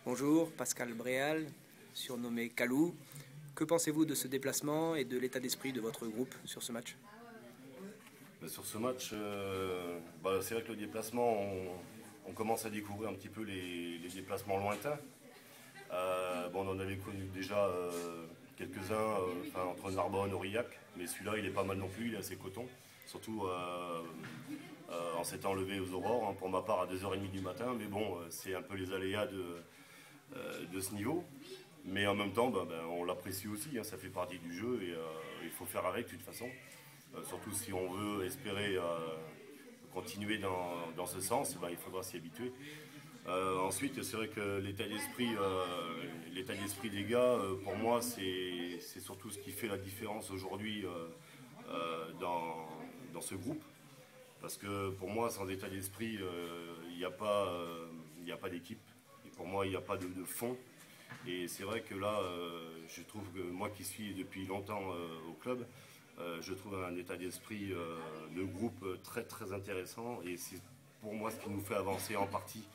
Bonjour, Pascal Bréal, surnommé Kalou. Que pensez-vous de ce déplacement et de l'état d'esprit de votre groupe sur ce match? Sur ce match, c'est vrai que le déplacement, on commence à découvrir un petit peu les déplacements lointains. On en avait connu déjà quelques-uns entre Narbonne et Aurillac, mais celui-là il est pas mal non plus, il est assez coton. Surtout en s'étant levé aux aurores, hein, pour ma part à 2h30 du matin, mais bon, c'est un peu les aléas de ce niveau. Mais en même temps, on l'apprécie aussi, hein, ça fait partie du jeu et il faut faire avec de toute façon. Surtout si on veut espérer continuer dans ce sens, il faudra s'y habituer. Ensuite, c'est vrai que l'état d'esprit des gars, pour moi, c'est surtout ce qui fait la différence aujourd'hui dans ce groupe. Parce que pour moi, sans état d'esprit, il n'y a pas d'équipe. Et pour moi, il n'y a pas de fond. Et c'est vrai que là, je trouve que moi qui suis depuis longtemps au club, je trouve un état d'esprit de groupe très très intéressant. Et c'est pour moi ce qui nous fait avancer en partie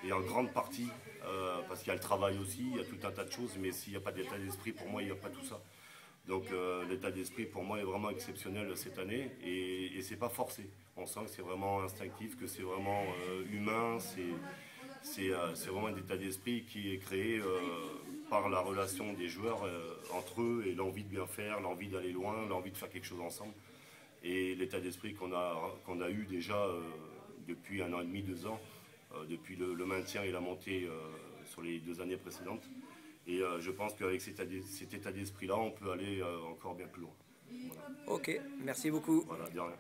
et en grande partie, parce qu'il y a le travail aussi, il y a tout un tas de choses, mais s'il n'y a pas d'état d'esprit, pour moi, il n'y a pas tout ça. Donc l'état d'esprit pour moi est vraiment exceptionnel cette année et c'est pas forcé. On sent que c'est vraiment instinctif, que c'est vraiment humain, c'est vraiment un état d'esprit qui est créé par la relation des joueurs entre eux et l'envie de bien faire, l'envie d'aller loin, l'envie de faire quelque chose ensemble. Et l'état d'esprit qu'on a eu déjà depuis 1 an et demi, 2 ans, depuis le maintien et la montée sur les 2 années précédentes. Et je pense qu'avec cet état d'esprit-là, on peut aller encore bien plus loin. Voilà. Ok, merci beaucoup. Voilà, de rien.